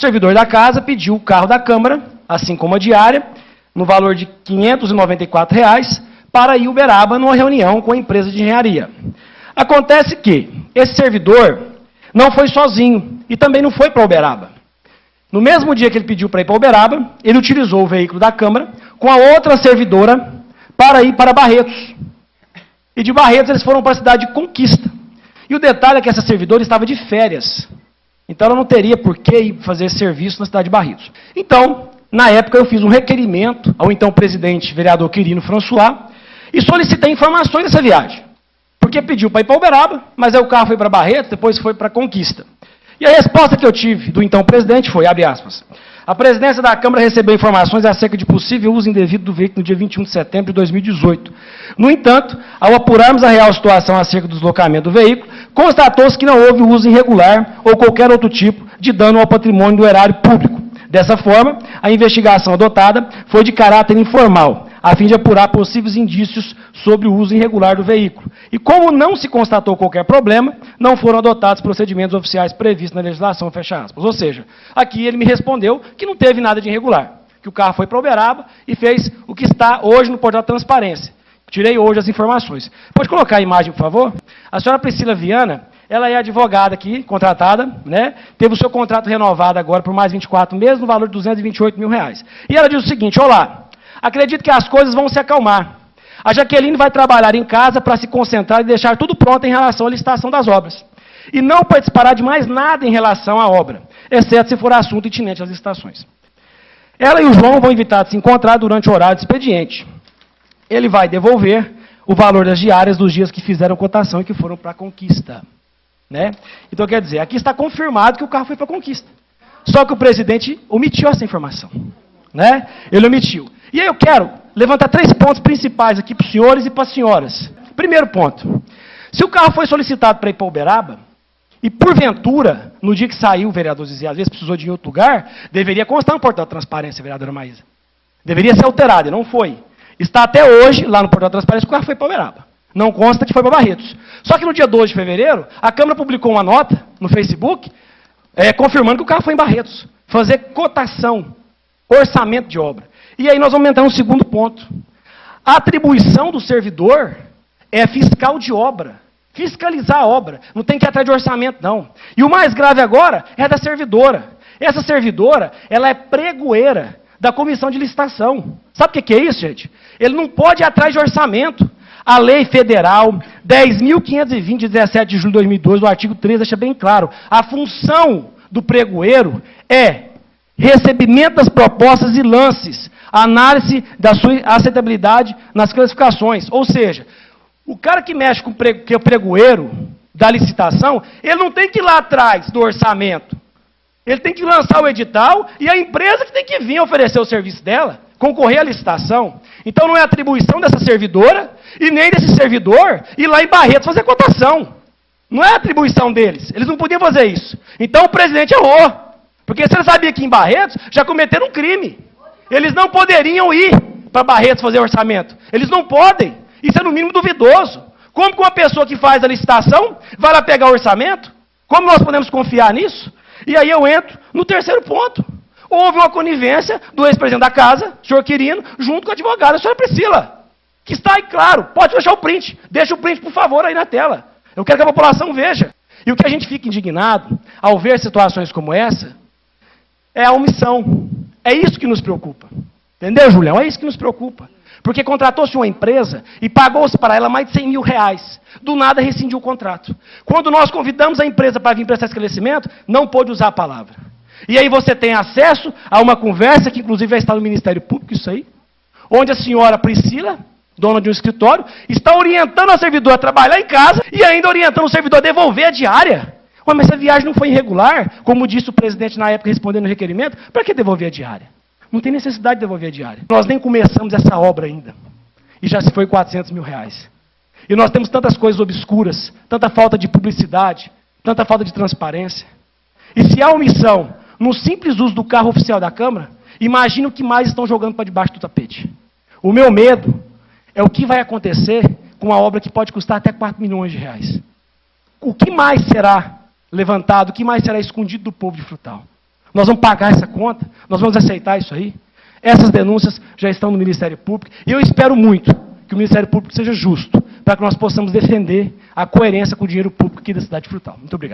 servidor da casa pediu o carro da Câmara, assim como a diária, no valor de R$ 594, para ir a Uberaba numa reunião com a empresa de engenharia. Acontece que esse servidor não foi sozinho e também não foi para Uberaba. No mesmo dia que ele pediu para ir para Uberaba, ele utilizou o veículo da Câmara com a outra servidora para ir para Barretos. E de Barretos eles foram para a cidade de Conquista. E o detalhe é que essa servidora estava de férias. Então ela não teria por que ir fazer esse serviço na cidade de Barretos. Então, na época eu fiz um requerimento ao então presidente, vereador Quirino François, e solicitei informações dessa viagem. Porque pediu para ir para Uberaba, mas aí o carro foi para Barretos, depois foi para Conquista. E a resposta que eu tive do então presidente foi, abre aspas, a presidência da Câmara recebeu informações acerca de possível uso indevido do veículo no dia 21 de setembro de 2018. No entanto, ao apurarmos a real situação acerca do deslocamento do veículo, constatou-se que não houve uso irregular ou qualquer outro tipo de dano ao patrimônio do erário público. Dessa forma, a investigação adotada foi de caráter informal, a fim de apurar possíveis indícios sobre o uso irregular do veículo. E como não se constatou qualquer problema, não foram adotados procedimentos oficiais previstos na legislação, fecha aspas. Ou seja, aqui ele me respondeu que não teve nada de irregular, que o carro foi para Uberaba e fez o que está hoje no portal da transparência. Tirei hoje as informações. Pode colocar a imagem, por favor? A senhora Priscila Viana, ela é advogada aqui, contratada, né? Teve o seu contrato renovado agora por mais 24 meses, no valor de R$ 228 mil. E ela diz o seguinte, olá, acredito que as coisas vão se acalmar. A Jaqueline vai trabalhar em casa para se concentrar e deixar tudo pronto em relação à licitação das obras. E não participará de mais nada em relação à obra, exceto se for assunto itinente às licitações. Ela e o João vão evitar de se encontrar durante o horário de expediente. Ele vai devolver o valor das diárias dos dias que fizeram cotação e que foram para a Conquista. Né? Então, quer dizer, aqui está confirmado que o carro foi para a Conquista. Só que o presidente omitiu essa informação. Né? Ele omitiu. E aí eu quero levantar 3 pontos principais aqui para os senhores e para as senhoras. Primeiro ponto. Se o carro foi solicitado para ir para Uberaba, e porventura, no dia que saiu o vereador Zizé, às vezes precisou de ir em outro lugar, deveria constar no portal da transparência, vereadora Maísa. Deveria ser alterado, e não foi. Está até hoje, lá no portal da transparência, que o carro foi para Uberaba. Não consta que foi para Barretos. Só que no dia 12 de fevereiro, a Câmara publicou uma nota no Facebook, confirmando que o carro foi em Barretos. Fazer cotação, orçamento de obra. E aí nós vamos entrar no segundo ponto. A atribuição do servidor é fiscal de obra. Fiscalizar a obra. Não tem que ir atrás de orçamento, não. E o mais grave agora é da servidora. Essa servidora, ela é pregoeira da comissão de licitação. Sabe o que é isso, gente? Ele não pode ir atrás de orçamento. A lei federal 10.520, de 17 de julho de 2002, o artigo 13, deixa bem claro. A função do pregoeiro é recebimento das propostas e lances, análise da sua aceitabilidade nas classificações. Ou seja, o cara que mexe com que é o pregoeiro da licitação, ele não tem que ir lá atrás do orçamento. Ele tem que lançar o edital e a empresa que tem que vir oferecer o serviço dela, concorrer à licitação. Então não é atribuição dessa servidora e nem desse servidor ir lá em Barretos fazer cotação. Não é atribuição deles. Eles não podiam fazer isso. Então o presidente errou. Porque se ele sabia que em Barretos já cometeram um crime. Eles não poderiam ir para Barretos fazer orçamento. Eles não podem. Isso é no mínimo duvidoso. Como que uma pessoa que faz a licitação vai lá pegar o orçamento? Como nós podemos confiar nisso? E aí eu entro no terceiro ponto. Houve uma conivência do ex-presidente da casa, senhor Quirino, junto com a advogada, a senhora Priscila. Que está aí claro. Pode deixar o print. Deixa o print, por favor, aí na tela. Eu quero que a população veja. E o que a gente fica indignado ao ver situações como essa é a omissão. É isso que nos preocupa. Entendeu, Julião? É isso que nos preocupa. Porque contratou-se uma empresa e pagou-se para ela mais de 100 mil reais. Do nada rescindiu o contrato. Quando nós convidamos a empresa para vir prestar esclarecimento, não pôde usar a palavra. E aí você tem acesso a uma conversa, que inclusive já está no Ministério Público, isso aí, onde a senhora Priscila, dona de um escritório, está orientando a servidora a trabalhar em casa e ainda orientando o servidor a devolver a diária. Ué, mas essa viagem não foi irregular, como disse o presidente na época respondendo o requerimento, para que devolver a diária? Não tem necessidade de devolver a diária. Nós nem começamos essa obra ainda. E já se foi 400 mil reais. E nós temos tantas coisas obscuras, tanta falta de publicidade, tanta falta de transparência. E se há omissão no simples uso do carro oficial da Câmara, imagine o que mais estão jogando para debaixo do tapete. O meu medo é o que vai acontecer com uma obra que pode custar até 4 milhões de reais. O que mais será levantado, o que mais será escondido do povo de Frutal? Nós vamos pagar essa conta? Nós vamos aceitar isso aí? Essas denúncias já estão no Ministério Público e eu espero muito que o Ministério Público seja justo para que nós possamos defender a coerência com o dinheiro público aqui da cidade de Frutal. Muito obrigado.